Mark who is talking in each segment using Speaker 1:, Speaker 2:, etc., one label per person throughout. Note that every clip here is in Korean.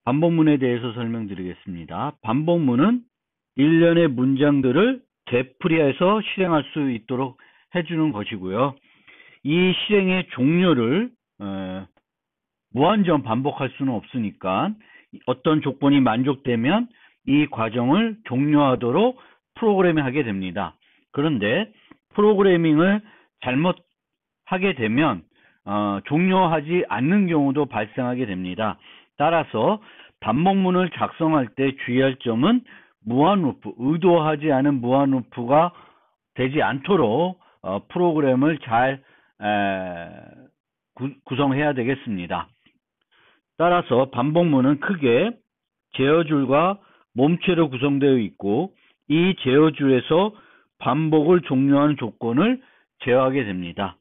Speaker 1: 반복문에 대해서 설명드리겠습니다. 반복문은 일련의 문장들을 되풀이해서 실행할 수 있도록 해주는 것이고요. 이 실행의 종료를 무한정 반복할 수는 없으니까 어떤 조건이 만족되면 이 과정을 종료하도록 프로그래밍하게 됩니다. 그런데 프로그래밍을 잘못하게 되면 종료하지 않는 경우도 발생하게 됩니다. 따라서 반복문을 작성할 때 주의할 점은 무한루프, 의도하지 않은 무한루프가 되지 않도록 프로그램을 잘 구성해야 되겠습니다. 따라서 반복문은 크게 제어줄과 몸체로 구성되어 있고 이 제어줄에서 반복을 종료하는 조건을 제어하게 됩니다.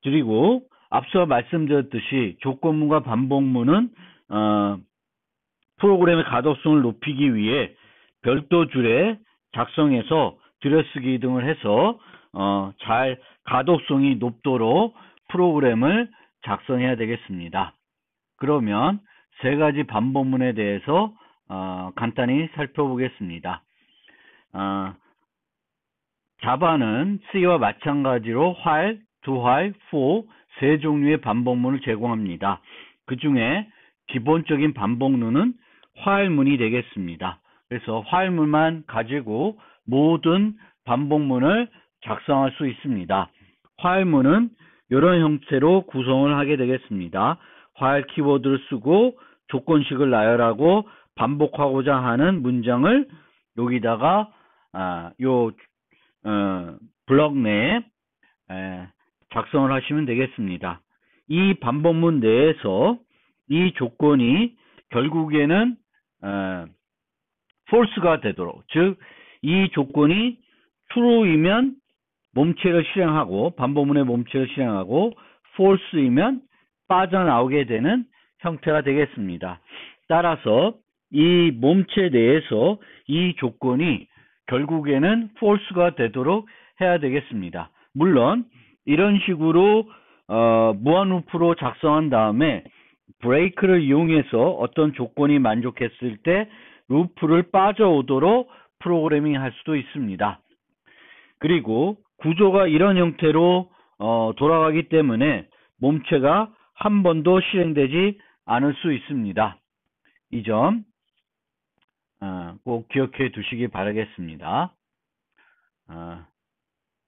Speaker 1: 그리고 앞서 말씀드렸듯이 조건문과 반복문은 프로그램의 가독성을 높이기 위해 별도 줄에 작성해서 들여쓰기 등을 해서 잘 가독성이 높도록 프로그램을 작성해야 되겠습니다. 그러면 세 가지 반복문에 대해서 간단히 살펴보겠습니다. 자바는 C와 마찬가지로 while, do while, for 세 종류의 반복문을 제공합니다. 그 중에 기본적인 반복문은 while문이 되겠습니다. 그래서 while문만 가지고 모든 반복문을 작성할 수 있습니다. while문은 이런 형태로 구성을 하게 되겠습니다. while 키워드를 쓰고 조건식을 나열하고 반복하고자 하는 문장을 여기다가 블럭 내에 작성을 하시면 되겠습니다. 이 반복문 내에서 이 조건이 결국에는 false가 되도록, 즉 이 조건이 true이면 몸체를 실행하고 반복문의 몸체를 실행하고 false이면 빠져나오게 되는 형태가 되겠습니다. 따라서 이 몸체 내에서 이 조건이 결국에는 false가 되도록 해야 되겠습니다. 물론 이런 식으로 무한루프로 작성한 다음에 브레이크를 이용해서 어떤 조건이 만족했을 때 루프를 빠져오도록 프로그래밍 할 수도 있습니다. 그리고 구조가 이런 형태로 돌아가기 때문에 몸체가 한 번도 실행되지 않을 수 있습니다. 이 점 꼭 기억해 두시기 바라겠습니다.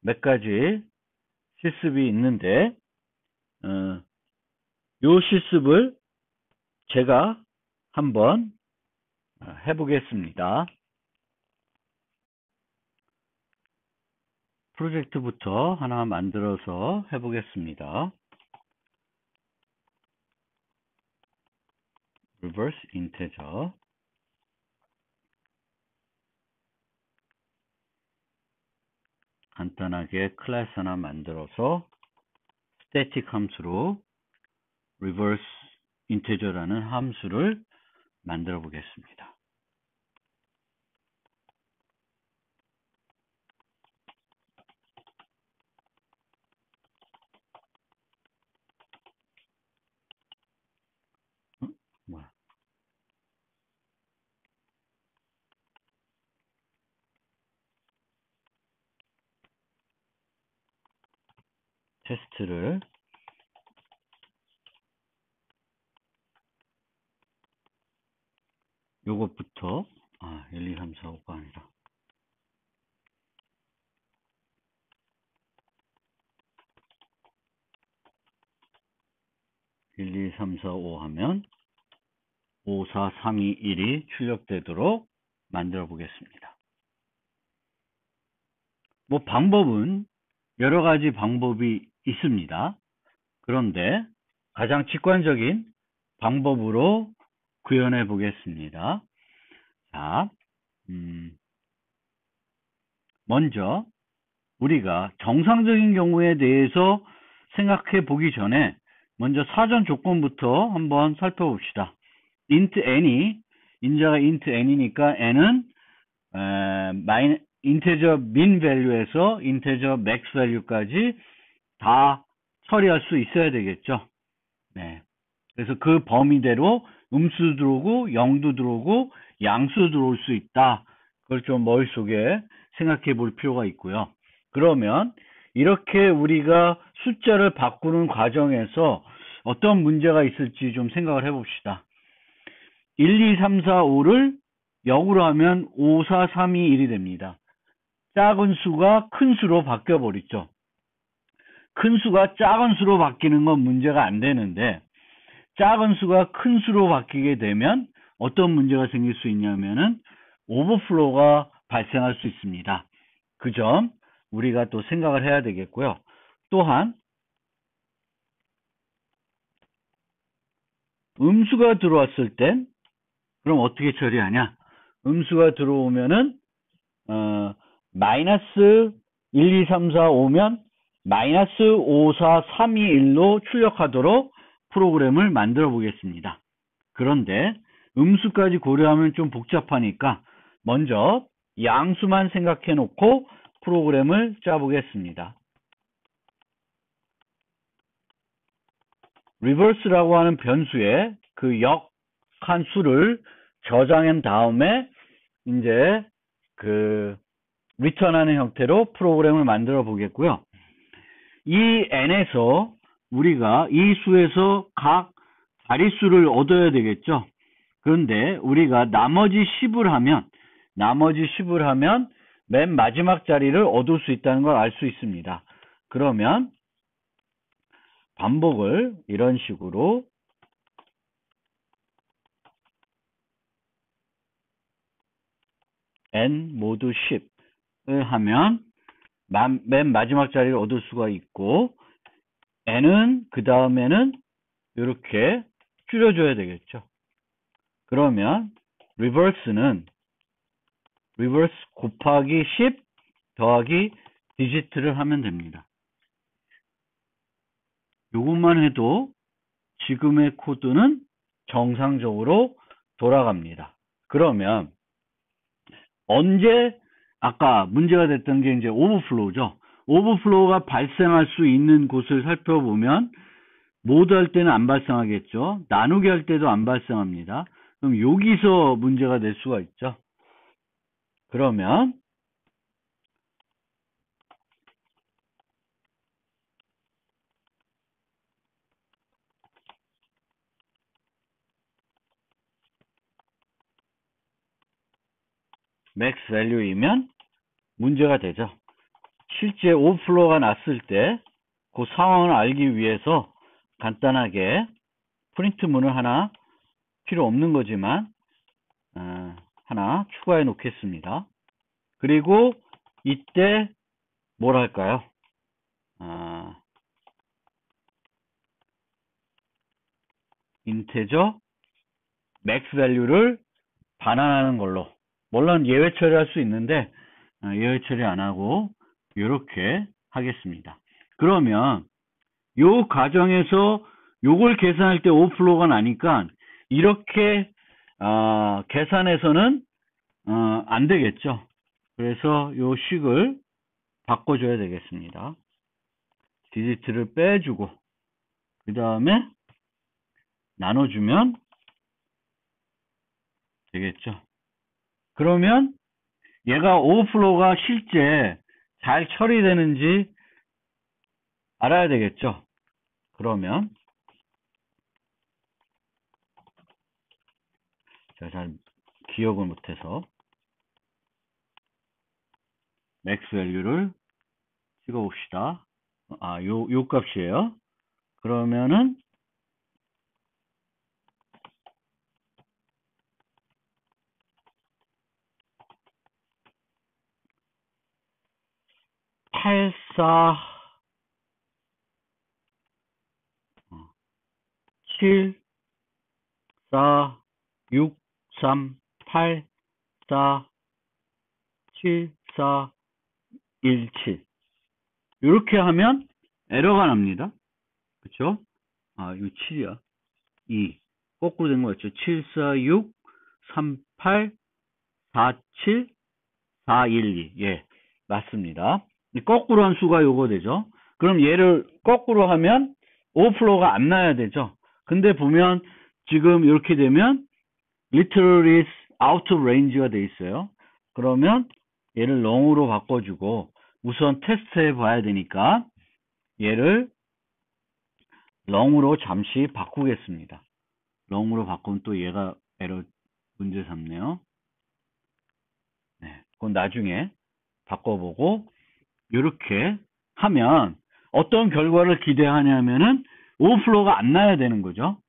Speaker 1: 몇 가지 실습이 있는데 이 실습을 제가 한번 해보겠습니다. 프로젝트부터 하나 만들어서 해보겠습니다. reverse integer 간단하게 클래스 하나 만들어서 static 함수로 reverse integer라는 함수를 만들어 보겠습니다. 테스트를 요것부터 1, 2, 3, 4, 5가 아니라 1, 2, 3, 4, 5 하면 5, 4, 3, 2, 1이 출력되도록 만들어 보겠습니다. 방법은 여러 가지 방법이 있습니다. 그런데 가장 직관적인 방법으로 구현해 보겠습니다. 자, 먼저 우리가 정상적인 경우에 대해서 생각해 보기 전에 먼저 사전 조건부터 한번 살펴봅시다. int n이 인자가 int n이니까 n은 integer min value에서 integer max value까지 다 처리할 수 있어야 되겠죠. 네. 그래서 그 범위대로 음수 들어오고 0도 들어오고 양수 들어올 수 있다. 그걸 좀 머릿속에 생각해 볼 필요가 있고요. 그러면 이렇게 우리가 숫자를 바꾸는 과정에서 어떤 문제가 있을지 좀 생각을 해봅시다. 1, 2, 3, 4, 5를 역으로 하면 5, 4, 3, 2, 1이 됩니다. 작은 수가 큰 수로 바뀌어 버리죠. 큰 수가 작은 수로 바뀌는 건 문제가 안 되는데 작은 수가 큰 수로 바뀌게 되면 어떤 문제가 생길 수 있냐면은 오버플로우가 발생할 수 있습니다. 그 점 우리가 또 생각을 해야 되겠고요. 또한 음수가 들어왔을 땐 그럼 어떻게 처리하냐? 음수가 들어오면은 마이너스 1, 2, 3, 4, 5면 마이너스 5, 4, 3, 2, 1로 출력하도록 프로그램을 만들어 보겠습니다. 그런데 음수까지 고려하면 좀 복잡하니까 먼저 양수만 생각해 놓고 프로그램을 짜 보겠습니다. reverse라고 하는 변수에 그 역한 수를 저장한 다음에 이제 그 return하는 형태로 프로그램을 만들어 보겠고요. 이 n에서 우리가 이 수에서 각 자릿수를 얻어야 되겠죠. 그런데 우리가 나머지 10을 하면 맨 마지막 자리를 얻을 수 있다는 걸 알 수 있습니다. 그러면 반복을 이런 식으로 n 모두 10을 하면 맨 마지막 자리를 얻을 수가 있고 n은 그 다음에는 이렇게 줄여줘야 되겠죠. 그러면 reverse 곱하기 10 더하기 디지트를 하면 됩니다. 이것만 해도 지금의 코드는 정상적으로 돌아갑니다. 그러면 언제 아까 문제가 됐던 게 이제 오버플로우죠. 오버플로우가 발생할 수 있는 곳을 살펴보면 모두 할 때는 안 발생하겠죠. 나누기 할 때도 안 발생합니다. 그럼 여기서 문제가 될 수가 있죠. 그러면 맥스 밸류이면 문제가 되죠. 실제 오버플로우가 났을 때 그 상황을 알기 위해서 간단하게 프린트문을 하나 필요 없는 거지만 하나 추가해 놓겠습니다. 그리고 이때 뭘 할까요? 인테저 맥스 밸류를 반환하는 걸로, 물론 예외 처리할 수 있는데 예외 처리 안 하고 이렇게 하겠습니다. 그러면 요 과정에서 요걸 계산할 때 오버플로우가 나니까 이렇게 계산해서는 안 되겠죠. 그래서 요 식을 바꿔줘야 되겠습니다. 디지트를 빼주고 그 다음에 나눠주면 되겠죠. 그러면 얘가 오버플로우가 실제 잘 처리되는지 알아야 되겠죠. 그러면 제가 잘 기억을 못해서 맥스 밸류를 찍어 봅시다. 요 값이에요. 그러면은 8, 4, 7, 4, 6, 3, 8, 4, 7, 4, 1, 7. 이렇게 하면 에러가 납니다. 그쵸? 이거 7이야. 2. 거꾸로 된 거 같죠? 7, 4, 6, 3, 8, 4, 7, 4, 1, 2. 예, 맞습니다. 거꾸로 한 수가 요거 되죠. 그럼 얘를 거꾸로 하면 오버플로우가 안 나야 되죠. 근데 보면 지금 이렇게 되면 literal is out of range가 돼 있어요. 그러면 얘를 long으로 바꿔주고 우선 테스트해 봐야 되니까 얘를 long으로 잠시 바꾸겠습니다. long으로 바꾸면 또 얘가 에러 문제 삼네요. 네, 그건 나중에 바꿔보고 이렇게 하면 어떤 결과를 기대하냐면은 오버플로우가 안 나야 되는 거죠.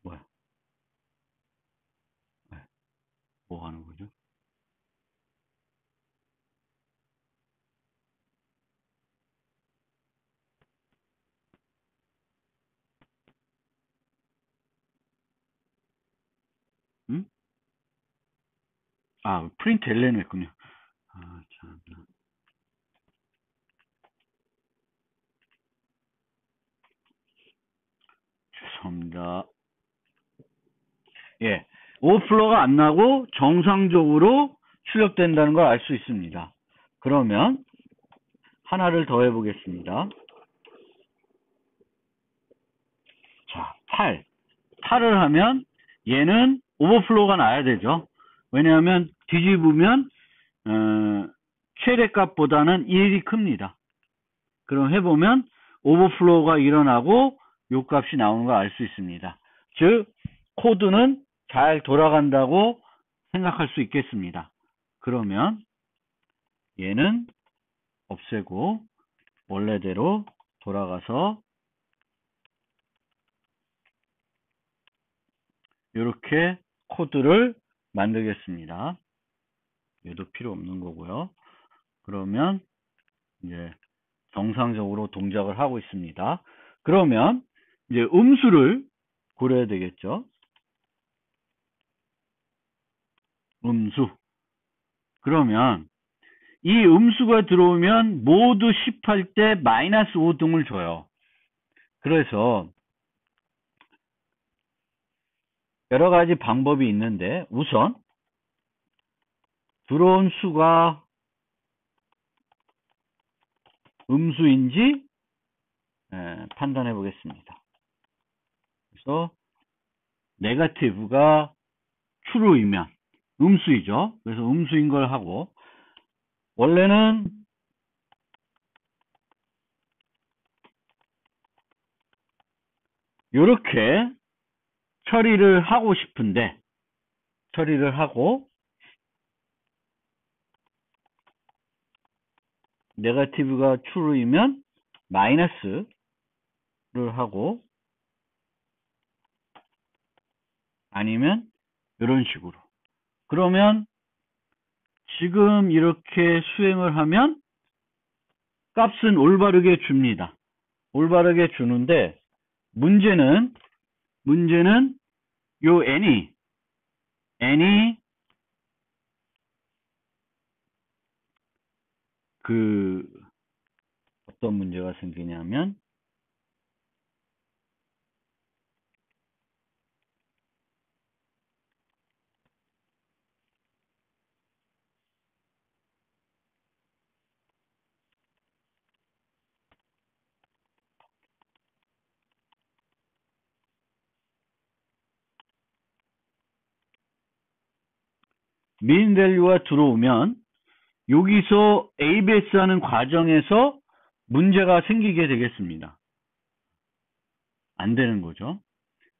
Speaker 1: 뭐야? 네, 뭐 하는 거죠? 응? 아, 프린트 엘레는 했군요. 아, 참. 죄송합니다. 예. 오버플로우가 안 나고 정상적으로 출력된다는 걸 알 수 있습니다. 그러면 하나를 더 해보겠습니다. 자, 8. 8을 하면 얘는 오버플로우가 나야 되죠. 왜냐하면 뒤집으면 최대값보다는 1이 큽니다. 그럼 해보면 오버플로우가 일어나고 요 값이 나오는 걸 알 수 있습니다. 즉 코드는 잘 돌아간다고 생각할 수 있겠습니다. 그러면 얘는 없애고 원래대로 돌아가서 이렇게 코드를 만들겠습니다. 얘도 필요 없는 거고요. 그러면 이제 정상적으로 동작을 하고 있습니다. 그러면 이제 음수를 고려해야 되겠죠. 음수. 그러면 이 음수가 들어오면 모두 10할 때 마이너스 5등을 줘요. 그래서 여러 가지 방법이 있는데 우선 들어온 수가 음수인지 판단해 보겠습니다. 그래서 네거티브가 true이면 음수이죠. 그래서 음수인 걸 하고 원래는 이렇게 처리를 하고 싶은데 처리를 하고 네거티브가 true이면 마이너스를 하고 아니면 이런 식으로 그러면 지금 이렇게 수행을 하면 값은 올바르게 줍니다. 올바르게 주는데 문제는 요 n이 그 어떤 문제가 생기냐면 mean value가 들어오면 여기서 ABS 하는 과정에서 문제가 생기게 되겠습니다. 안 되는 거죠.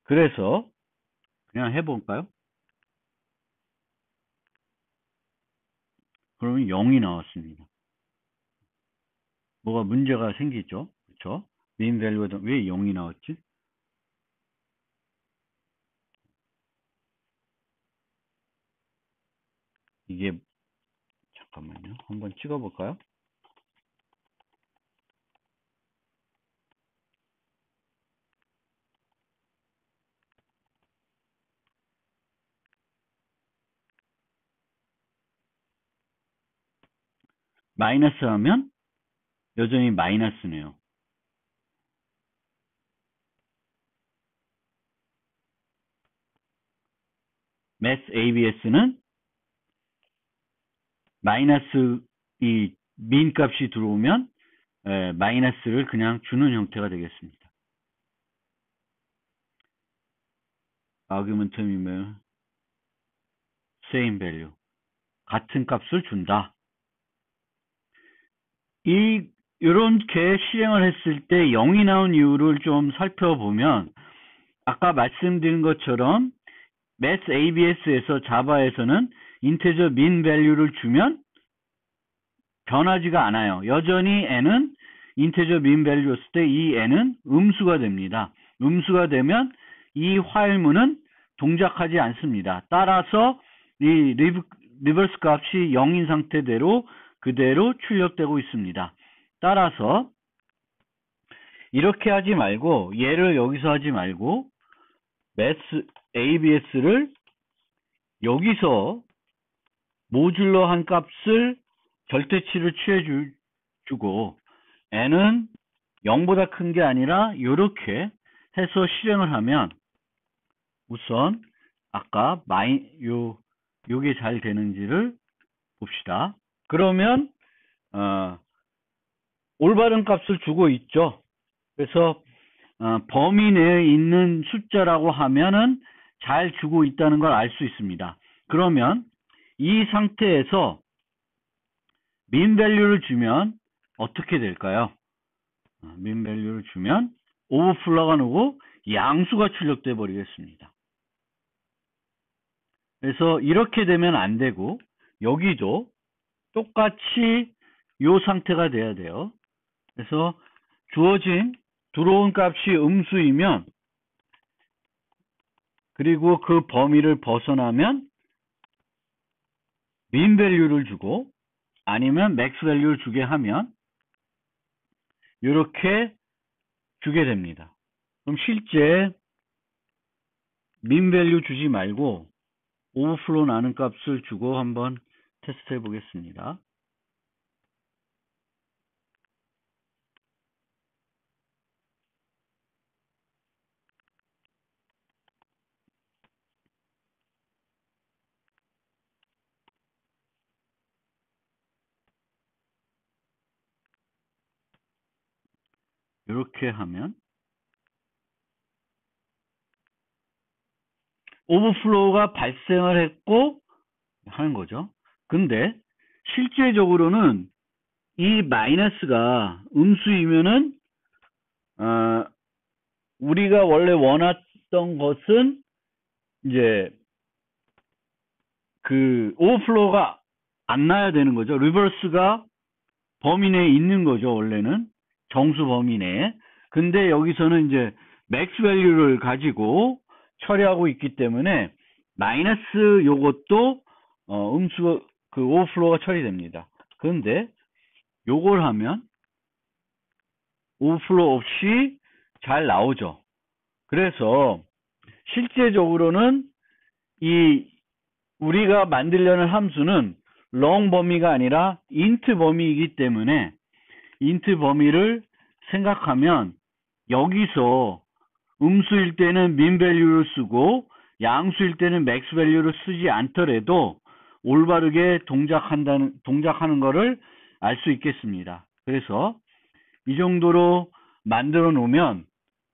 Speaker 1: 그래서 그냥 해볼까요? 그러면 0이 나왔습니다. 뭐가 문제가 생기죠. 그렇죠? mean value가 왜 0이 나왔지? 이게 잠깐만요. 한번 찍어볼까요? 마이너스 하면 여전히 마이너스네요. math ABS는 마이너스 이 민 값이 들어오면 마이너스를 그냥 주는 형태가 되겠습니다. argument이면 same value, 같은 값을 준다. 이렇게 실행을 했을 때 0이 나온 이유를 좀 살펴보면 아까 말씀드린 것처럼 math ABS에서 자바에서는 integer min value를 주면 변하지가 않아요. 여전히 n은 integer min value였을 때 이 n은 음수가 됩니다. 음수가 되면 이 화일문은 동작하지 않습니다. 따라서 이 리버스 값이 0인 상태대로 그대로 출력되고 있습니다. 따라서 이렇게 하지 말고 얘를 여기서 하지 말고 math ABS를 여기서 모듈러 한 값을 절대치를 취해주고 n은 0보다 큰 게 아니라 이렇게 해서 실행을 하면 우선 아까 요게 잘 되는지를 봅시다. 그러면 올바른 값을 주고 있죠. 그래서 범위 내에 있는 숫자라고 하면은 잘 주고 있다는 걸 알 수 있습니다. 그러면 이 상태에서 min value를 주면 어떻게 될까요? min value를 주면 오버플로가 나오고 양수가 출력돼 버리겠습니다. 그래서 이렇게 되면 안 되고 여기도 똑같이 이 상태가 돼야 돼요. 그래서 주어진 들어온 값이 음수이면 그리고 그 범위를 벗어나면 min value를 주고 아니면 max value를 주게 하면 이렇게 주게 됩니다. 그럼 실제 min value 주지 말고 오버플로우 나는 값을 주고 한번 테스트 해 보겠습니다. 이렇게 하면 오버플로우가 발생을 했고 하는 거죠. 근데 실제적으로는 이 마이너스가 음수이면은 우리가 원래 원했던 것은 이제 그 오버플로우가 안 나야 되는 거죠. 리버스가 범위 내에 있는 거죠. 원래는 정수 범위 내에. 근데 여기서는 이제 맥스 밸류를 가지고 처리하고 있기 때문에 마이너스 요것도 음수 그 오버플로우가 처리됩니다. 그런데 요걸 하면 오버플로우 없이 잘 나오죠. 그래서 실제적으로는 이 우리가 만들려는 함수는 long 범위가 아니라 int 범위이기 때문에 int 범위를 생각하면 여기서 음수일 때는 min value를 쓰고 양수일 때는 max value를 쓰지 않더라도 올바르게 동작하는 거를 알 수 있겠습니다. 그래서 이 정도로 만들어 놓으면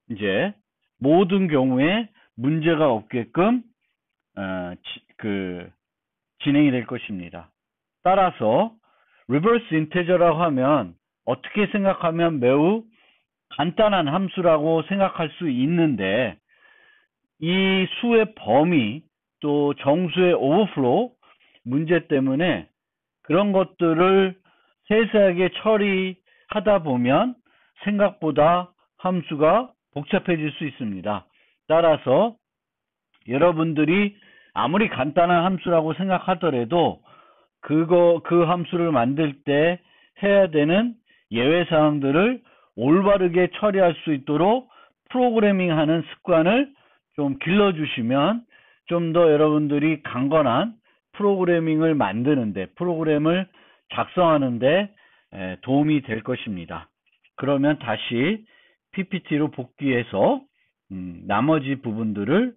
Speaker 1: 이제 모든 경우에 문제가 없게끔 진행이 될 것입니다. 따라서 reverse integer라고 하면 어떻게 생각하면 매우 간단한 함수라고 생각할 수 있는데 이 수의 범위 또 정수의 오버플로우 문제 때문에 그런 것들을 세세하게 처리하다 보면 생각보다 함수가 복잡해질 수 있습니다. 따라서 여러분들이 아무리 간단한 함수라고 생각하더라도 그 함수를 만들 때 해야 되는 예외 사항들을 올바르게 처리할 수 있도록 프로그래밍 하는 습관을 좀 길러주시면 좀 더 여러분들이 강건한 프로그래밍을 만드는데, 프로그램을 작성하는데 도움이 될 것입니다. 그러면 다시 PPT로 복귀해서 나머지 부분들에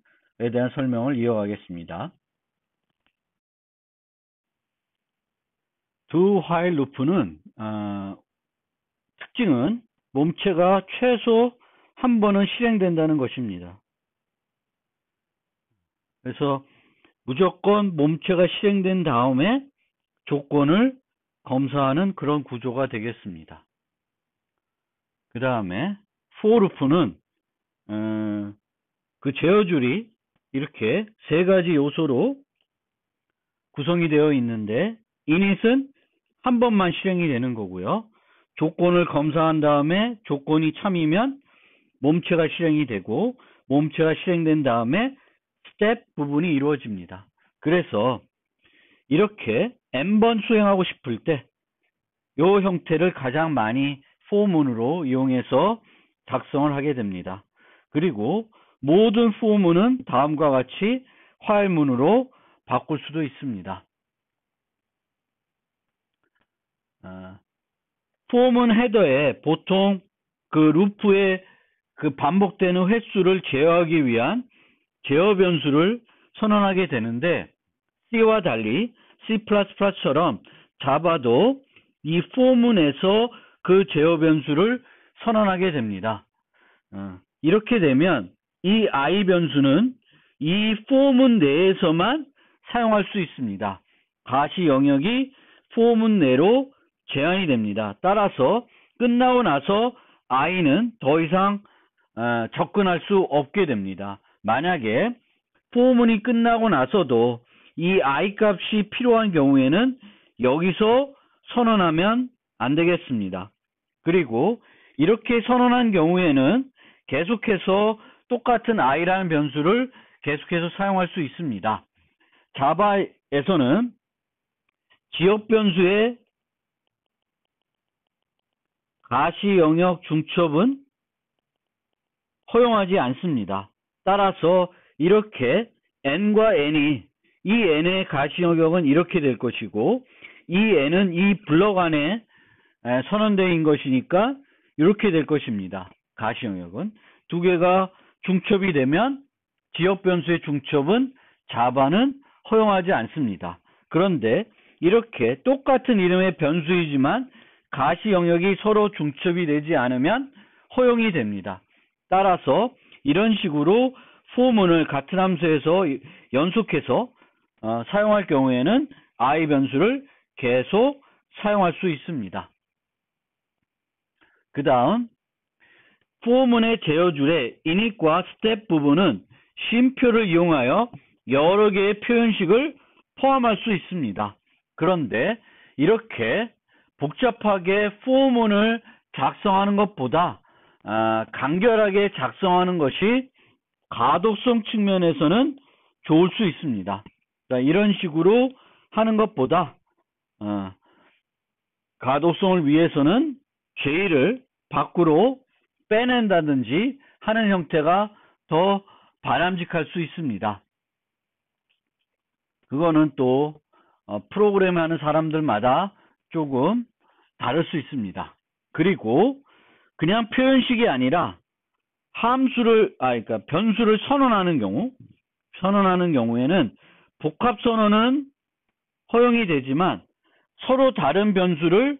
Speaker 1: 대한 설명을 이어가겠습니다. do while loop는 특징은 몸체가 최소 한 번은 실행된다는 것입니다. 그래서 무조건 몸체가 실행된 다음에 조건을 검사하는 그런 구조가 되겠습니다. 그 다음에 for loop는 그 제어줄이 이렇게 세 가지 요소로 구성이 되어 있는데 init은 한 번만 실행이 되는 거고요. 조건을 검사한 다음에 조건이 참이면 몸체가 실행이 되고 몸체가 실행된 다음에 스텝 부분이 이루어집니다. 그래서 이렇게 n번 수행하고 싶을 때 이 형태를 가장 많이 for문으로 이용해서 작성을 하게 됩니다. 그리고 모든 for문은 다음과 같이 while문으로 바꿀 수도 있습니다. for문 헤더에 보통 그 루프의 그 반복되는 횟수를 제어하기 위한 제어 변수를 선언하게 되는데 C와 달리 C++처럼 자바도 이 for문에서 그 제어 변수를 선언하게 됩니다. 이렇게 되면 이 I 변수는 이 for문 내에서만 사용할 수 있습니다. 가시 영역이 for문 내로 제한이 됩니다. 따라서 끝나고 나서 I는 더 이상 접근할 수 없게 됩니다. 만약에 for문이 끝나고 나서도 이 I 값이 필요한 경우에는 여기서 선언하면 안 되겠습니다. 그리고 이렇게 선언한 경우에는 계속해서 똑같은 I라는 변수를 계속해서 사용할 수 있습니다. 자바에서는 지역 변수의 가시 영역 중첩은 허용하지 않습니다. 따라서 이렇게 n과 n이 이 n의 가시 영역은 이렇게 될 것이고 이 n은 이 블럭 안에 선언되어 있는 것이니까 이렇게 될 것입니다. 가시 영역은 두 개가 중첩이 되면 지역 변수의 중첩은 자바는 허용하지 않습니다. 그런데 이렇게 똑같은 이름의 변수이지만 가시 영역이 서로 중첩이 되지 않으면 허용이 됩니다. 따라서 이런 식으로 for문을 같은 함수에서 연속해서 사용할 경우에는 I 변수를 계속 사용할 수 있습니다. 그 다음 for문의 제어줄의 init과 step 부분은 쉼표를 이용하여 여러 개의 표현식을 포함할 수 있습니다. 그런데 이렇게 복잡하게 for문을 작성하는 것보다 간결하게 작성하는 것이 가독성 측면에서는 좋을 수 있습니다. 이런 식으로 하는 것보다 가독성을 위해서는 J를 밖으로 빼낸다든지 하는 형태가 더 바람직할 수 있습니다. 그거는 또 프로그램 하는 사람들마다 조금 다를 수 있습니다. 그리고 그냥 표현식이 아니라 그러니까 변수를 선언하는 경우에는 복합 선언은 허용이 되지만 서로 다른 변수를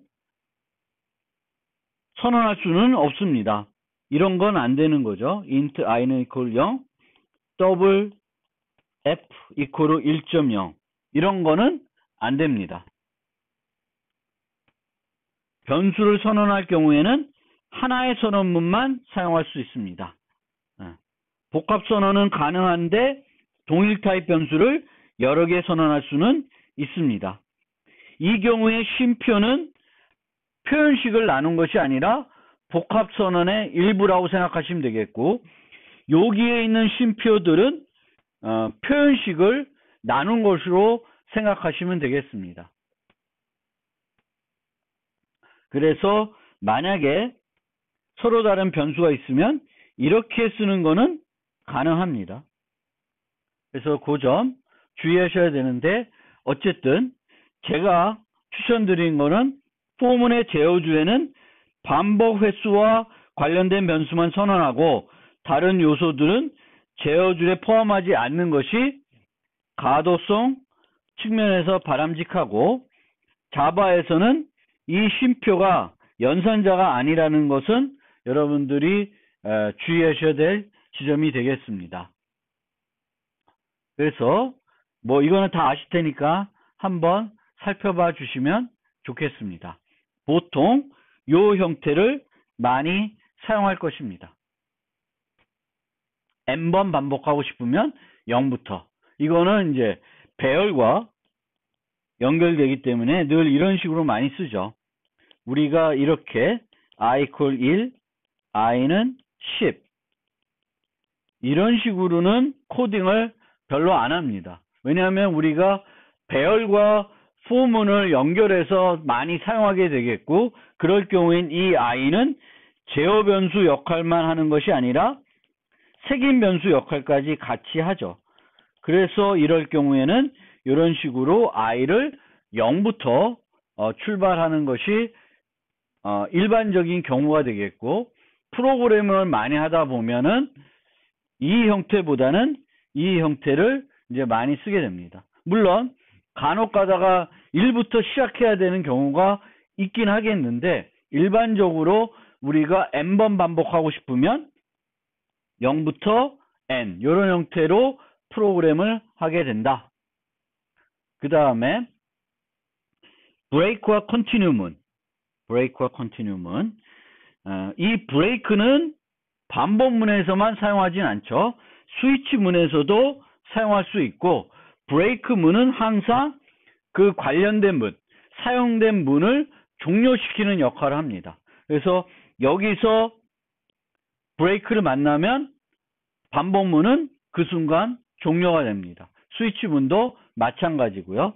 Speaker 1: 선언할 수는 없습니다. 이런 건 안 되는 거죠. int i는 equal 0, double f equal 1.0 이런 거는 안 됩니다. 변수를 선언할 경우에는 하나의 선언문만 사용할 수 있습니다. 복합 선언은 가능한데 동일 타입 변수를 여러 개 선언할 수는 있습니다. 이 경우에 쉼표는 표현식을 나눈 것이 아니라 복합 선언의 일부라고 생각하시면 되겠고 여기에 있는 쉼표들은 표현식을 나눈 것으로 생각하시면 되겠습니다. 그래서 만약에 서로 다른 변수가 있으면 이렇게 쓰는 거는 가능합니다. 그래서 그 점 주의하셔야 되는데 어쨌든 제가 추천드린 거는 for문의 제어줄에는 반복 횟수와 관련된 변수만 선언하고 다른 요소들은 제어줄에 포함하지 않는 것이 가독성 측면에서 바람직하고 자바에서는 이 쉼표가 연산자가 아니라는 것은 여러분들이 주의하셔야 될 지점이 되겠습니다. 그래서 뭐 이거는 다 아실 테니까 한번 살펴봐 주시면 좋겠습니다. 보통 이 형태를 많이 사용할 것입니다. n번 반복하고 싶으면 0부터. 이거는 이제 배열과 연결되기 때문에 늘 이런 식으로 많이 쓰죠. 우리가 이렇게 i equal 1, i는 10 이런 식으로는 코딩을 별로 안 합니다. 왜냐하면 우리가 배열과 포문을 연결해서 많이 사용하게 되겠고, 그럴 경우엔 이 i는 제어 변수 역할만 하는 것이 아니라 색인 변수 역할까지 같이 하죠. 그래서 이럴 경우에는 이런 식으로 i를 0부터 출발하는 것이 일반적인 경우가 되겠고, 프로그램을 많이 하다 보면은 이 형태보다는 이 형태를 이제 많이 쓰게 됩니다. 물론 간혹 가다가 1부터 시작해야 되는 경우가 있긴 하겠는데, 일반적으로 우리가 n번 반복하고 싶으면 0부터 n 이런 형태로 프로그램을 하게 된다. 그 다음에 브레이크와 컨티뉴문. 이 브레이크는 반복문에서만 사용하진 않죠. 스위치문에서도 사용할 수 있고, 브레이크문은 항상 그 관련된 문, 사용된 문을 종료시키는 역할을 합니다. 그래서 여기서 브레이크를 만나면 반복문은 그 순간 종료가 됩니다. 스위치문도 마찬가지고요.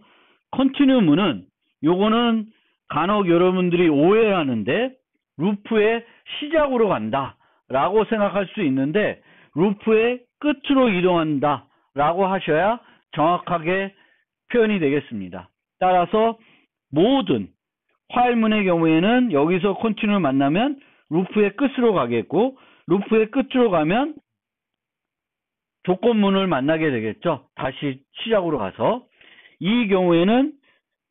Speaker 1: 컨티뉴문은 요거는 간혹 여러분들이 오해하는데 루프의 시작으로 간다 라고 생각할 수 있는데, 루프의 끝으로 이동한다 라고 하셔야 정확하게 표현이 되겠습니다. 따라서 모든 화일문의 경우에는 여기서 컨티뉴를 만나면 루프의 끝으로 가겠고, 루프의 끝으로 가면 조건문을 만나게 되겠죠. 다시 시작으로 가서. 이 경우에는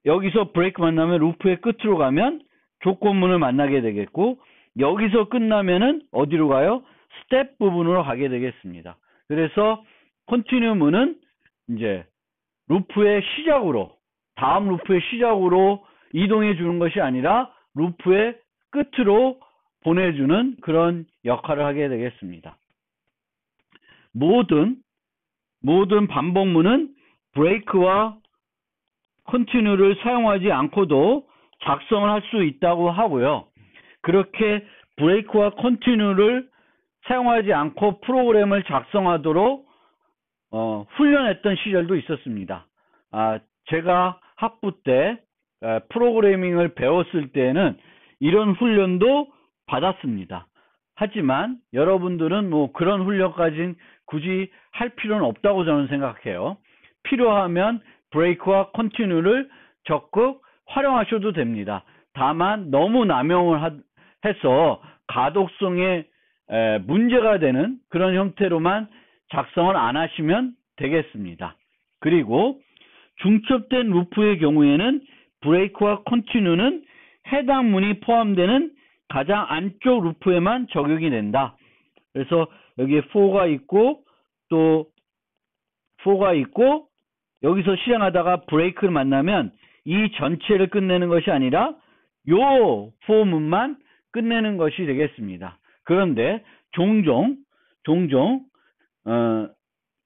Speaker 1: 여기서 브레이크 만나면 루프의 끝으로 가면 조건문을 만나게 되겠고, 여기서 끝나면은 어디로 가요? 스텝 부분으로 가게 되겠습니다. 그래서 컨티뉴문은 이제 루프의 시작으로, 다음 루프의 시작으로 이동해 주는 것이 아니라 루프의 끝으로 보내주는 그런 역할을 하게 되겠습니다. 모든 반복문은 브레이크와 컨티뉴를 사용하지 않고도 작성을 할 수 있다고 하고요. 그렇게 브레이크와 컨티뉴를 사용하지 않고 프로그램을 작성하도록 훈련했던 시절도 있었습니다. 제가 학부 때 프로그래밍을 배웠을 때는 이런 훈련도 받았습니다. 하지만 여러분들은 뭐 그런 훈련까지는 굳이 할 필요는 없다고 저는 생각해요. 필요하면 브레이크와 컨티뉴를 적극 활용하셔도 됩니다. 다만 너무 남용을 해서 가독성에 문제가 되는 그런 형태로만 작성을 안 하시면 되겠습니다. 그리고 중첩된 루프의 경우에는 브레이크와 컨티뉴는 해당 문이 포함되는 가장 안쪽 루프에만 적용이 된다. 그래서 여기에 for가 있고 또 for가 있고, 여기서 실행하다가 브레이크를 만나면 이 전체를 끝내는 것이 아니라 요 for 문만 끝내는 것이 되겠습니다. 그런데 종종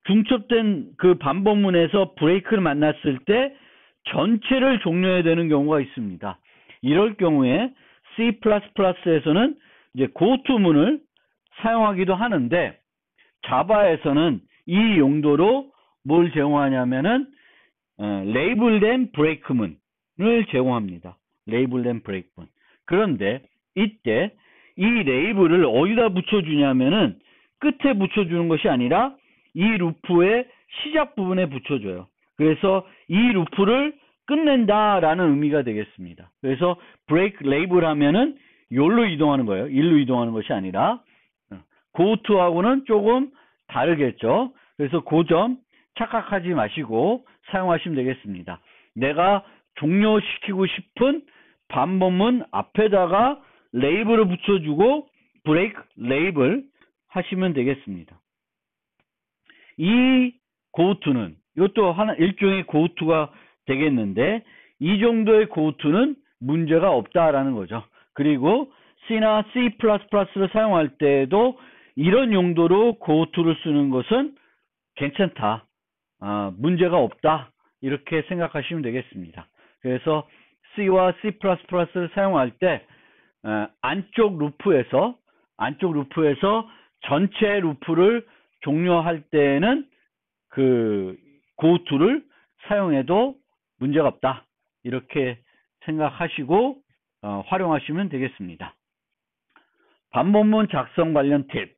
Speaker 1: 중첩된 그 반복문에서 브레이크를 만났을 때 전체를 종료해야 되는 경우가 있습니다. 이럴 경우에 C++에서는 이제 goTo문을 사용하기도 하는데, 자바에서는 이 용도로 뭘 제공하냐면은 레이블된 브레이크문을 제공합니다. 레이블된 브레이크문. 그런데 이때 이 레이블을 어디다 붙여주냐면은 끝에 붙여주는 것이 아니라 이 루프의 시작 부분에 붙여줘요. 그래서 이 루프를 끝낸다라는 의미가 되겠습니다. 그래서 브레이크 레이블 하면은 요로 이동하는 거예요. 일로 이동하는 것이 아니라 go to하고는 조금 다르겠죠. 그래서 그 점 착각하지 마시고 사용하시면 되겠습니다. 내가 종료시키고 싶은 반복문 앞에다가 레이블을 붙여주고 브레이크 레이블 하시면 되겠습니다. 이 고투는 이것도 하나 일종의 고투가 되겠는데 이 정도의 고투는 문제가 없다라는 거죠. 그리고 C나 C++를 사용할 때에도 이런 용도로 고투를 쓰는 것은 괜찮다. 문제가 없다. 이렇게 생각하시면 되겠습니다. 그래서 C와 C++를 사용할 때 안쪽 루프에서 전체 루프를 종료할 때에는 그 고투를 사용해도 문제가 없다. 이렇게 생각하시고 활용하시면 되겠습니다. 반복문 작성 관련 팁.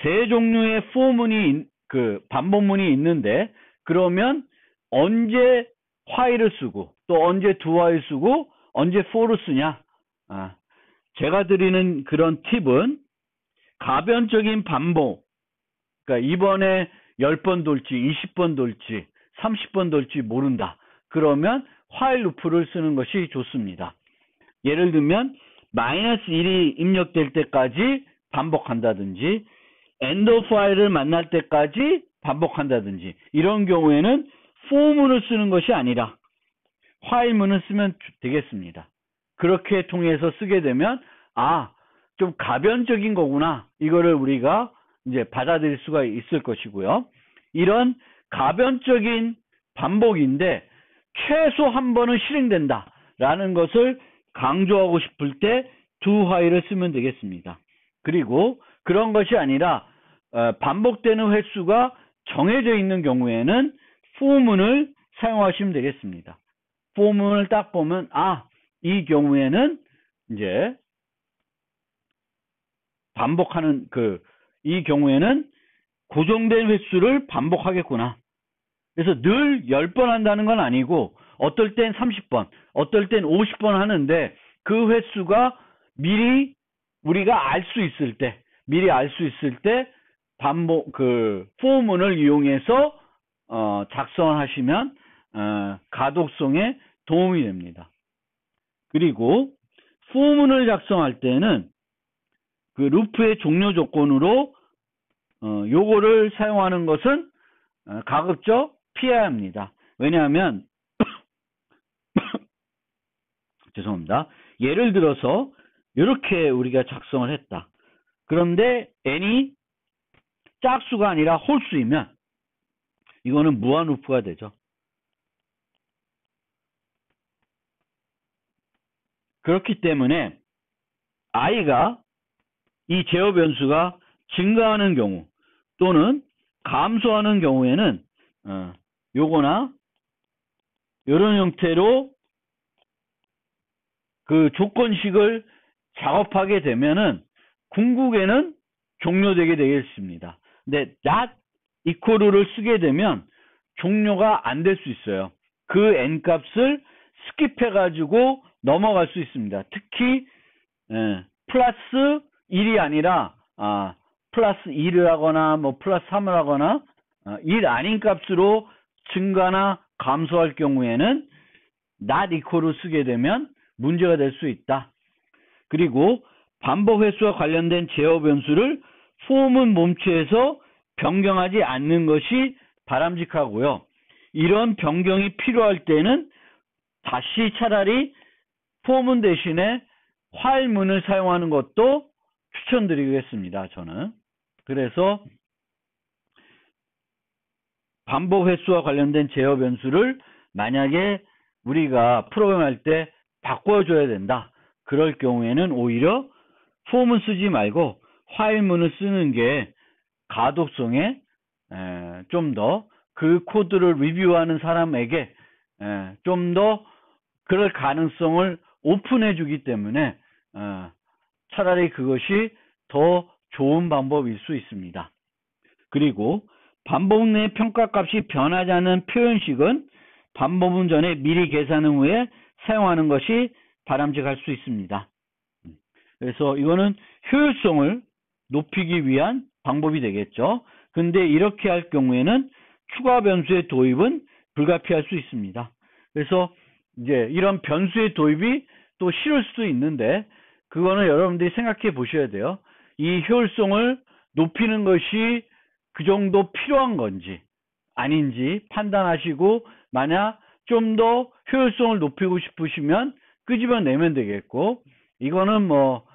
Speaker 1: 세 종류의 for문이 반복문이 있는데 그러면 언제 while을 쓰고 또 언제 do while 쓰고 언제 for를 쓰냐? 제가 드리는 그런 팁은 가변적인 반복. 그러니까 이번에 10번 돌지 20번 돌지 30번 돌지 모른다. 그러면 while 루프를 쓰는 것이 좋습니다. 예를 들면 -1이 입력될 때까지 반복한다든지 end of while을 만날 때까지 반복한다든지 이런 경우에는 for문을 쓰는 것이 아니라 while문을 쓰면 되겠습니다. 그렇게 통해서 쓰게 되면 좀 가변적인 거구나. 이거를 우리가 이제 받아들일 수가 있을 것이고요. 이런 가변적인 반복인데 최소 한 번은 실행된다 라는 것을 강조하고 싶을 때 do while을 쓰면 되겠습니다. 그리고 그런 것이 아니라 반복되는 횟수가 정해져 있는 경우에는 for문을 사용하시면 되겠습니다. for문을 딱 보면 이 경우에는 이제 반복하는 이 경우에는 고정된 횟수를 반복하겠구나. 그래서 늘 10번 한다는 건 아니고 어떨 땐 30번, 어떨 땐 50번 하는데 그 횟수가 미리 우리가 알 수 있을 때 반복 for문을 이용해서 작성하시면 가독성에 도움이 됩니다. 그리고 for문을 작성할 때는 그 루프의 종료 조건으로 요거를 사용하는 것은 가급적 피해야 합니다. 왜냐하면 죄송합니다. 예를 들어서 이렇게 우리가 작성을 했다. 그런데 n이 짝수가 아니라 홀수이면 이거는 무한 루프가 되죠. 그렇기 때문에 i가 이 제어 변수가 증가하는 경우 또는 감소하는 경우에는 요거나 이런 형태로 그 조건식을 작업하게 되면은 궁극에는 종료되게 되겠습니다. 근데 not equal를 쓰게 되면 종료가 안 될 수 있어요. 그 n 값을 스킵해 가지고 넘어갈 수 있습니다. 특히 플러스 1이 아니라 플러스 2를 하거나 뭐 플러스 3을 하거나 1 아닌 값으로 증가나 감소할 경우에는 not equal을 쓰게 되면 문제가 될 수 있다. 그리고 반복 횟수와 관련된 제어 변수를 for문 몸체에서 변경하지 않는 것이 바람직하고요. 이런 변경이 필요할 때는 다시 차라리 for문 대신에 while문을 사용하는 것도 추천드리겠습니다. 저는. 그래서 반복 횟수와 관련된 제어 변수를 만약에 우리가 프로그램할 때 바꿔줘야 된다. 그럴 경우에는 오히려 for문 쓰지 말고 while문을 쓰는 게 가독성에 좀 더 그 코드를 리뷰하는 사람에게 좀 더 그럴 가능성을 오픈해 주기 때문에 차라리 그것이 더 좋은 방법일 수 있습니다. 그리고 반복 내 평가값이 변하지 않는 표현식은 반복문 전에 미리 계산한 후에 사용하는 것이 바람직할 수 있습니다. 그래서 이거는 효율성을 높이기 위한 방법이 되겠죠. 근데 이렇게 할 경우에는 추가 변수의 도입은 불가피할 수 있습니다. 그래서 이제 이런 변수의 도입이 또 싫을 수도 있는데 그거는 여러분들이 생각해 보셔야 돼요. 이 효율성을 높이는 것이 그 정도 필요한 건지 아닌지 판단하시고, 만약 좀 더 효율성을 높이고 싶으시면 끄집어내면 되겠고, 이거는 뭐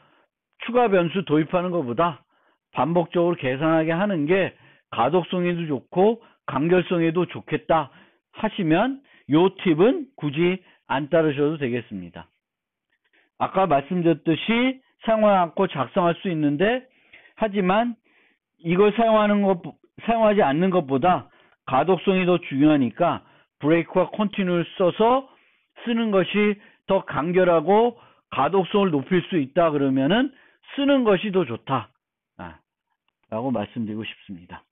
Speaker 1: 추가 변수 도입하는 것보다 반복적으로 계산하게 하는 게 가독성에도 좋고 간결성에도 좋겠다 하시면 요 팁은 굳이 안 따르셔도 되겠습니다. 아까 말씀드렸듯이 사용하지 않고 작성할 수 있는데, 하지만 이걸 사용하지 않는 것보다 가독성이 더 중요하니까 브레이크와 컨티뉴를 써서 쓰는 것이 더 간결하고 가독성을 높일 수 있다 그러면은 쓰는 것이 더 좋다 라고 말씀드리고 싶습니다.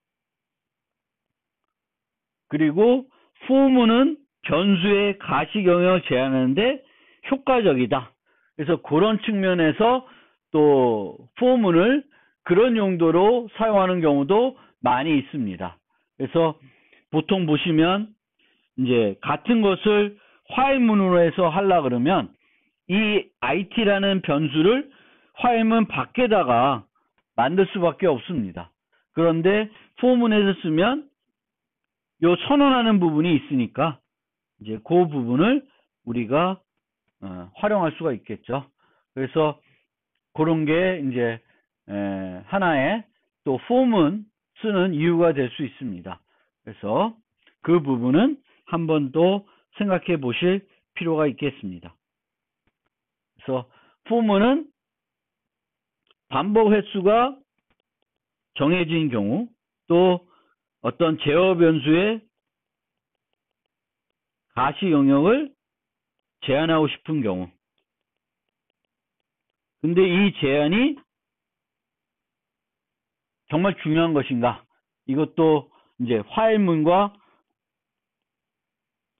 Speaker 1: 그리고 for는 변수의 가시 영역을 제한하는데 효과적이다. 그래서 그런 측면에서 또 for을 그런 용도로 사용하는 경우도 많이 있습니다. 그래서 보통 보시면 이제 같은 것을 화일문으로 해서 하려 그러면 이 it라는 변수를 화일문 밖에다가 만들 수밖에 없습니다. 그런데 for문에서 쓰면 요 선언하는 부분이 있으니까 이제 그 부분을 우리가 활용할 수가 있겠죠. 그래서 그런 게 이제 하나의 또 for문 쓰는 이유가 될 수 있습니다. 그래서 그 부분은 한 번 더 생각해 보실 필요가 있겠습니다. 그래서 for문은 반복 횟수가 정해진 경우, 또 어떤 제어 변수의 가시 영역을 제한하고 싶은 경우, 근데 이 제한이 정말 중요한 것인가, 이것도 이제 화일문과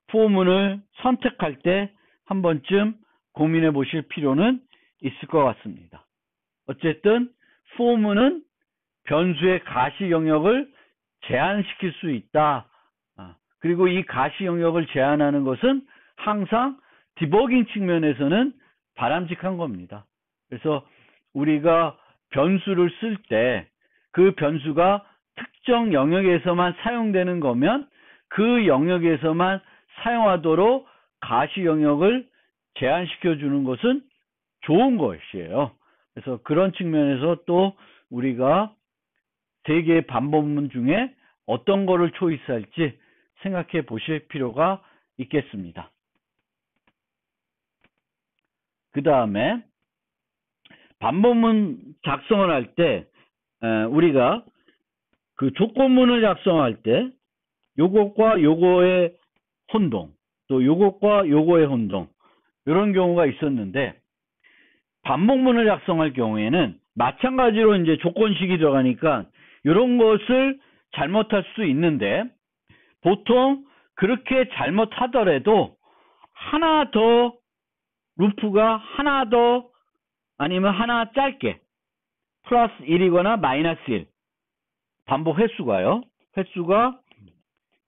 Speaker 1: for문을 선택할 때 한 번쯤 고민해 보실 필요는 있을 것 같습니다. 어쨌든 for문은 변수의 가시 영역을 제한시킬 수 있다. 그리고 이 가시 영역을 제한하는 것은 항상 디버깅 측면에서는 바람직한 겁니다. 그래서 우리가 변수를 쓸 때 그 변수가 특정 영역에서만 사용되는 거면 그 영역에서만 사용하도록 가시 영역을 제한시켜 주는 것은 좋은 것이에요. 그래서 그런 측면에서 또 우리가 세 개의 반복문 중에 어떤 거를 초이스할지 생각해 보실 필요가 있겠습니다. 그 다음에 반복문 작성을 할 때 우리가 그 조건문을 작성할 때 요것과 요거의 혼동, 또 요것과 요거의 혼동, 이런 경우가 있었는데, 반복문을 작성할 경우에는 마찬가지로 이제 조건식이 들어가니까 이런 것을 잘못할 수 있는데, 보통 그렇게 잘못하더라도 하나 더 루프가 하나 더 아니면 하나 짧게 플러스 1이거나 마이너스 1 반복 횟수가요. 횟수가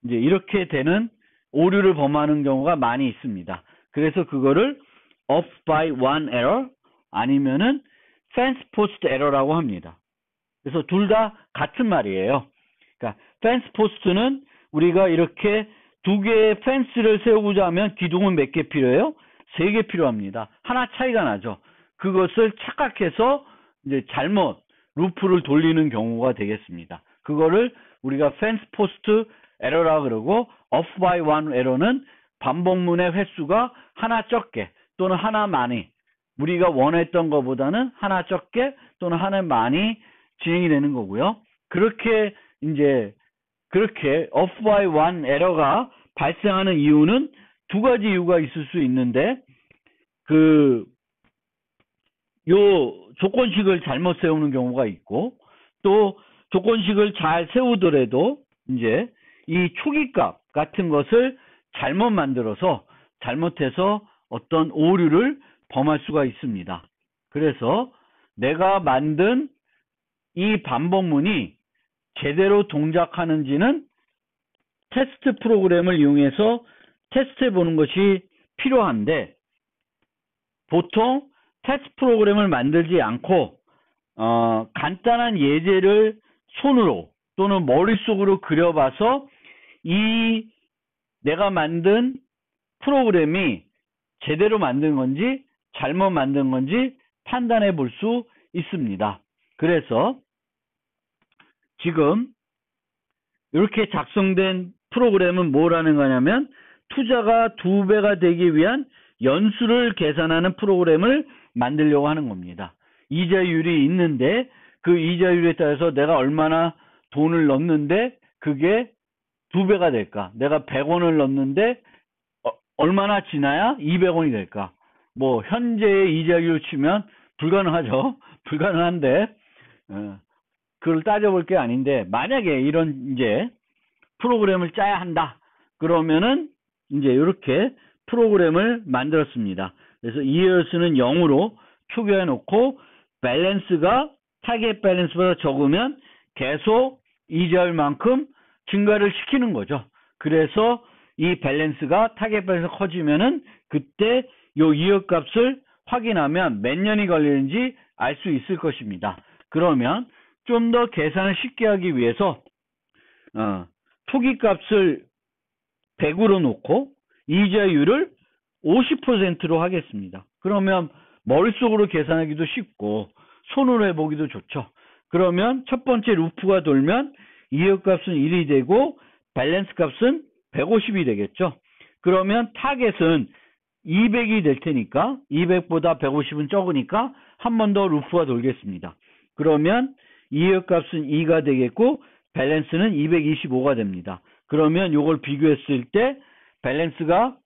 Speaker 1: 이제 이렇게 되는 오류를 범하는 경우가 많이 있습니다. 그래서 그거를 off by one error 아니면은 fence post error라고 합니다. 그래서 둘 다 같은 말이에요. 그러니까 fence post는 우리가 이렇게 두 개의 펜스를 세우고자 하면 기둥은 몇 개 필요해요? 3개 필요합니다. 하나 차이가 나죠. 그것을 착각해서 이제 잘못 루프를 돌리는 경우가 되겠습니다. 그거를 우리가 fence post error라 그러고 off by one error는 반복문의 횟수가 하나 적게 또는 하나 많이, 우리가 원했던 것보다는 하나 적게 또는 하나 많이 진행이 되는 거고요. 그렇게 off by one error가 발생하는 이유는 두 가지 이유가 있을 수 있는데, 요 조건식을 잘못 세우는 경우가 있고, 또 조건식을 잘 세우더라도 이제 이 초기값 같은 것을 잘못 만들어서 잘못해서 어떤 오류를 범할 수가 있습니다. 그래서 내가 만든 이 반복문이 제대로 동작하는지는 테스트 프로그램을 이용해서 테스트해 보는 것이 필요한데, 보통 테스트 프로그램을 만들지 않고 간단한 예제를 손으로 또는 머릿속으로 그려봐서 이 내가 만든 프로그램이 제대로 만든 건지 잘못 만든 건지 판단해 볼 수 있습니다. 그래서 지금 이렇게 작성된 프로그램은 뭐라는 거냐면 투자가 2배가 되기 위한 연수를 계산하는 프로그램을 만들려고 하는 겁니다. 이자율이 있는데 그 이자율에 따라서 내가 얼마나 돈을 넣는데 그게 2배가 될까? 내가 100원을 넣는데 얼마나 지나야 200원이 될까? 뭐 현재의 이자율 치면 불가능하죠. 불가능한데 그걸 따져볼 게 아닌데 만약에 이런 이제 프로그램을 짜야 한다. 그러면은 이제 이렇게 프로그램을 만들었습니다. 그래서 이어스는 0으로 초기화해 놓고 밸런스가 타겟 밸런스보다 적으면 계속 이자율만큼 증가를 시키는 거죠. 그래서 이 밸런스가 타겟 밸런스 커지면은 그때 요 이역 값을 확인하면 몇 년이 걸리는지 알 수 있을 것입니다. 그러면 좀 더 계산을 쉽게 하기 위해서 초기 값을 100으로 놓고 이자율을 50%로 하겠습니다. 그러면 머릿속으로 계산하기도 쉽고 손으로 해보기도 좋죠. 그러면 첫 번째 루프가 돌면 이역 값은 1이 되고 밸런스 값은 150이 되겠죠. 그러면 타겟은 200이 될 테니까 200보다 150은 적으니까 한 번 더 루프가 돌겠습니다. 그러면 이역 값은 2가 되겠고 밸런스는 225가 됩니다. 그러면 이걸 비교했을 때 밸런스가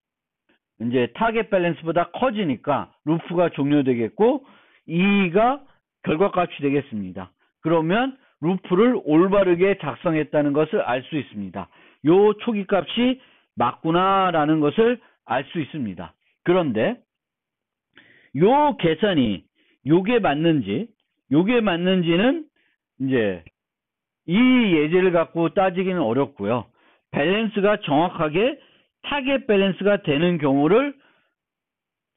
Speaker 1: 이제 타겟 밸런스보다 커지니까 루프가 종료되겠고 2가 결과값이 되겠습니다. 그러면 루프를 올바르게 작성했다는 것을 알 수 있습니다. 요 초기 값이 맞구나라는 것을 알 수 있습니다. 그런데 요 계산이 요게 맞는지는 이제 이 예제를 갖고 따지기는 어렵고요. 밸런스가 정확하게 타겟 밸런스가 되는 경우를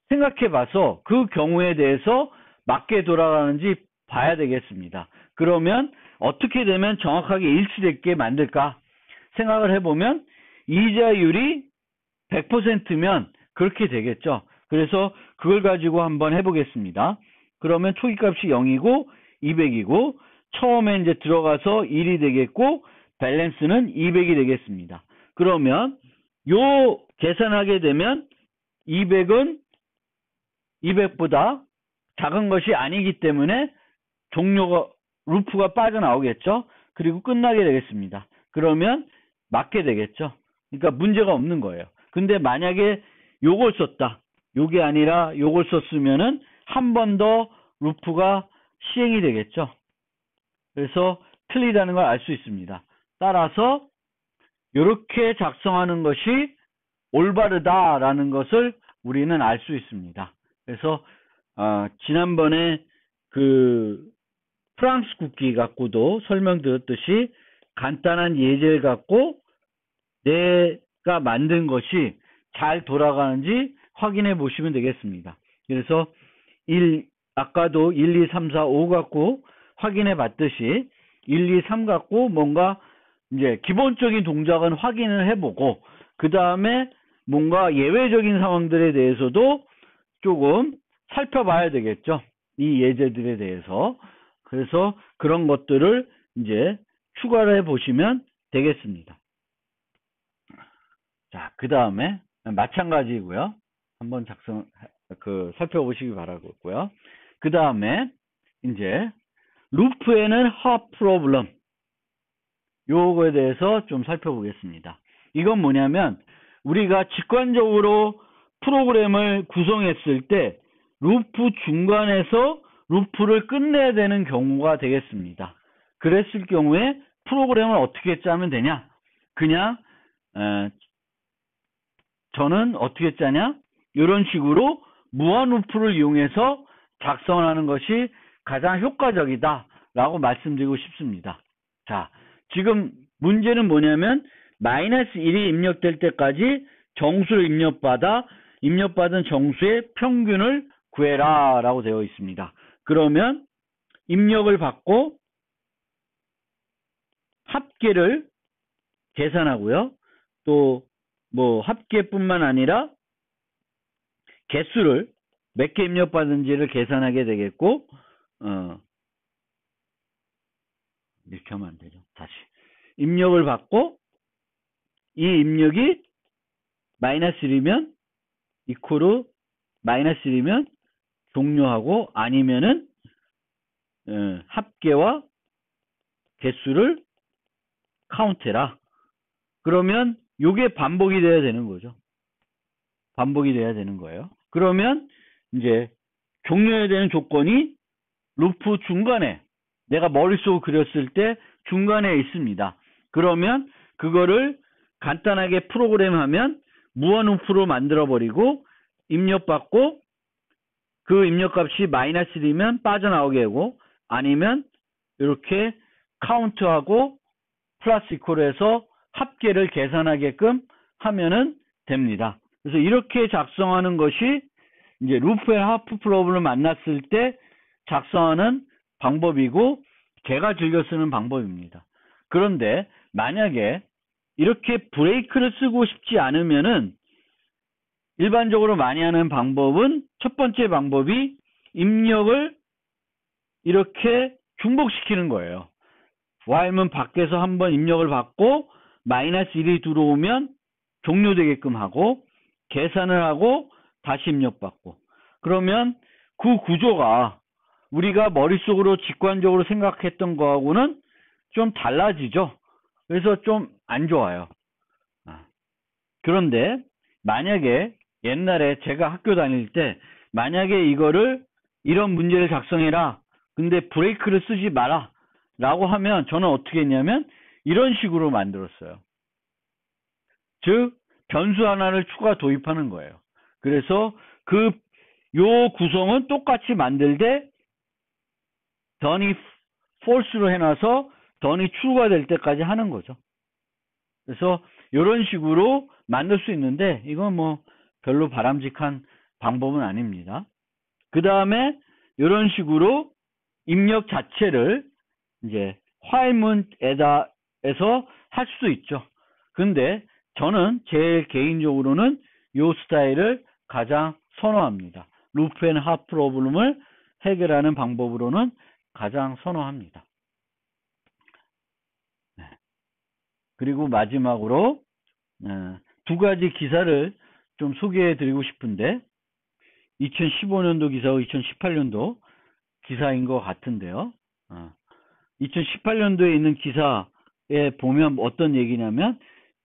Speaker 1: 생각해 봐서 그 경우에 대해서 맞게 돌아가는지 봐야 되겠습니다. 그러면 어떻게 되면 정확하게 일치되게 만들까 생각을 해보면 이자율이 100%면 그렇게 되겠죠. 그래서 그걸 가지고 한번 해보겠습니다. 그러면 초기값이 0이고 200이고 처음에 이제 들어가서 1이 되겠고 밸런스는 200이 되겠습니다. 그러면 요 계산하게 되면 200은 200보다 작은 것이 아니기 때문에 루프가 빠져나오겠죠. 그리고 끝나게 되겠습니다. 그러면 맞게 되겠죠. 그러니까 문제가 없는 거예요. 근데 만약에 요걸 썼다. 요게 아니라 요걸 썼으면은 한 번 더 루프가 시행이 되겠죠. 그래서 틀리다는 걸 알 수 있습니다. 따라서 이렇게 작성하는 것이 올바르다라는 것을 우리는 알 수 있습니다. 그래서 지난번에 그 프랑스 국기 갖고도 설명드렸듯이 간단한 예제를 갖고 내가 만든 것이 잘 돌아가는지 확인해 보시면 되겠습니다. 그래서 아까도 1, 2, 3, 4, 5 갖고 확인해 봤듯이 1, 2, 3 갖고 뭔가 이제 기본적인 동작은 확인을 해보고 그 다음에 뭔가 예외적인 상황들에 대해서도 조금 살펴봐야 되겠죠. 이 예제들에 대해서. 그래서 그런 것들을 이제 추가를 해 보시면 되겠습니다. 자, 그 다음에 마찬가지고요. 한번 살펴보시기 바라고요. 그 다음에 이제 루프에는 hop problem 요거에 대해서 좀 살펴보겠습니다. 이건 뭐냐면 우리가 직관적으로 프로그램을 구성했을 때 루프 중간에서 루프를 끝내야 되는 경우가 되겠습니다. 그랬을 경우에 프로그램을 어떻게 짜면 되냐? 그냥 저는 어떻게 짜냐? 이런 식으로 무한 루프를 이용해서 작성하는 것이 가장 효과적이다 라고 말씀드리고 싶습니다. 자, 지금 문제는 뭐냐면 마이너스 1이 입력될 때까지 정수를 입력받은 정수의 평균을 구해라 라고 되어 있습니다. 그러면 입력을 받고 합계를 계산하고요. 또 뭐 합계뿐만 아니라 개수를 몇 개 입력받은지를 계산하게 되겠고, 이렇게 하면 안 되죠. 다시. 입력을 받고, 이 입력이 -1이면, 이코르 -1이면 종료하고, 아니면은, 합계와 개수를 카운트해라. 그러면, 요게 반복이 돼야 되는 거죠. 반복이 돼야 되는 거예요. 그러면, 이제, 종료해야 되는 조건이 루프 중간에, 내가 머릿속으로 그렸을 때 중간에 있습니다. 그러면 그거를 간단하게 프로그램하면 무한 루프로 만들어버리고 입력받고 그 입력값이 -1이면 빠져나오게 하고 아니면 이렇게 카운트하고 플러스 이퀄 해서 합계를 계산하게끔 하면은 됩니다. 그래서 이렇게 작성하는 것이 이제 루프 앤 하프 프로블을 만났을 때 작성하는 방법이고 제가 즐겨 쓰는 방법입니다. 그런데 만약에 이렇게 브레이크를 쓰고 싶지 않으면은 일반적으로 많이 하는 방법은 첫 번째 방법이 입력을 이렇게 중복시키는 거예요. while문 밖에서 한번 입력을 받고 -1이 들어오면 종료되게끔 하고 계산을 하고 다시 입력받고 그러면 그 구조가 우리가 머릿속으로 직관적으로 생각했던 거하고는 좀 달라지죠. 그래서 좀 안 좋아요. 그런데 만약에 옛날에 제가 학교 다닐 때 만약에 이거를 이런 문제를 작성해라. 근데 브레이크를 쓰지 마라. 라고 하면 저는 어떻게 했냐면 이런 식으로 만들었어요. 즉 변수 하나를 추가 도입하는 거예요. 그래서 요 구성은 똑같이 만들되 던이 false로 해놔서 던이 true가 될 때까지 하는 거죠. 그래서 이런 식으로 만들 수 있는데 이건 뭐 별로 바람직한 방법은 아닙니다. 그 다음에 이런 식으로 입력 자체를 이제 while문에서 할 수도 있죠. 근데 저는 제 개인적으로는 이 스타일을 가장 선호합니다. 루프 앤 하프 프로블럼을 해결하는 방법으로는 가장 선호합니다. 그리고 마지막으로 두 가지 기사를 좀 소개해 드리고 싶은데 2015년도 기사와 2018년도 기사인 것 같은데요. 2018년도에 있는 기사에 보면 어떤 얘기냐면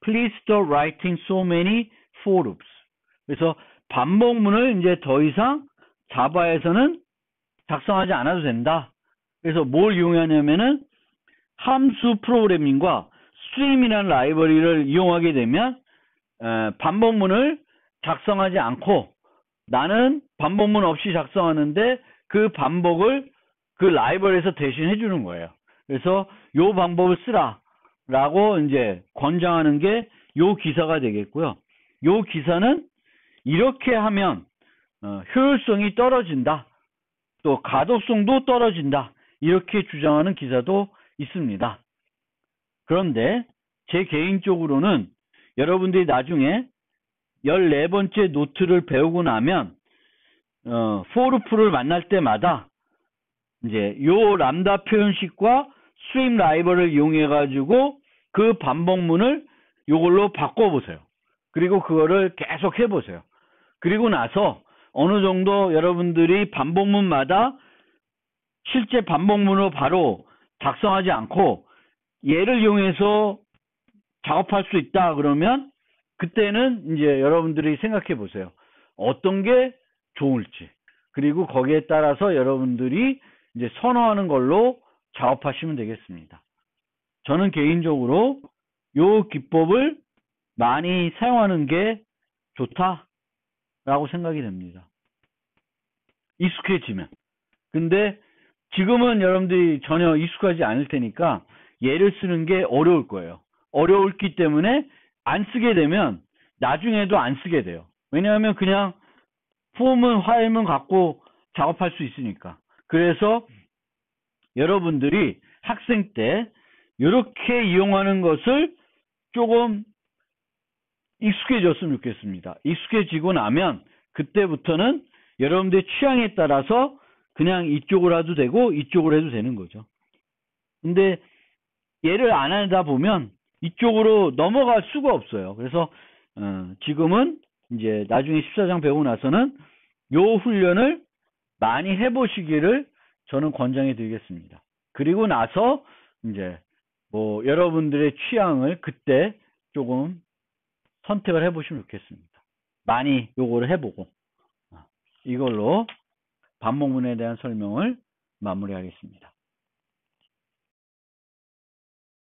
Speaker 1: Please stop writing so many for loops. 그래서 반복문을 이제 더 이상 자바에서는 작성하지 않아도 된다. 그래서 뭘 이용하냐면은 함수 프로그래밍과 스트림이라는 라이브러리를 이용하게 되면 반복문을 작성하지 않고 나는 반복문 없이 작성하는데 그 반복을 그 라이브러리에서 대신 해주는 거예요. 그래서 요 방법을 쓰라 라고 이제 권장하는 게 요 기사가 되겠고요. 요 기사는 이렇게 하면 효율성이 떨어진다. 또 가독성도 떨어진다. 이렇게 주장하는 기사도 있습니다. 그런데 제 개인적으로는 여러분들이 나중에 14번째 노트를 배우고 나면 for loop를 만날 때마다 이제 요 람다 표현식과 스트림 라이벌을 이용해 가지고 그 반복문을 요걸로 바꿔보세요. 그리고 그거를 계속 해보세요. 그리고 나서 어느 정도 여러분들이 반복문마다 실제 반복문으로 바로 작성하지 않고 얘를 이용해서 작업할 수 있다 그러면 그때는 이제 여러분들이 생각해 보세요. 어떤 게 좋을지. 그리고 거기에 따라서 여러분들이 이제 선호하는 걸로 작업하시면 되겠습니다. 저는 개인적으로 요 기법을 많이 사용하는 게 좋다라고 생각이 됩니다. 익숙해지면. 근데 지금은 여러분들이 전혀 익숙하지 않을 테니까 얘를 쓰는 게 어려울 거예요. 어려울기 때문에 안 쓰게 되면 나중에도 안 쓰게 돼요. 왜냐하면 그냥 폼은 파일만 갖고 작업할 수 있으니까. 그래서 여러분들이 학생 때 이렇게 이용하는 것을 조금 익숙해졌으면 좋겠습니다. 익숙해지고 나면 그때부터는 여러분들의 취향에 따라서 그냥 이쪽으로 해도 되고 이쪽으로 해도 되는 거죠. 근데 얘를 안 하다 보면 이쪽으로 넘어갈 수가 없어요. 그래서 지금은 이제 나중에 14장 배우고 나서는 요 훈련을 많이 해보시기를 저는 권장해 드리겠습니다. 그리고 나서 이제 뭐 여러분들의 취향을 그때 조금 선택을 해보시면 좋겠습니다. 많이 요거를 해보고 이걸로 반복문에 대한 설명을 마무리하겠습니다.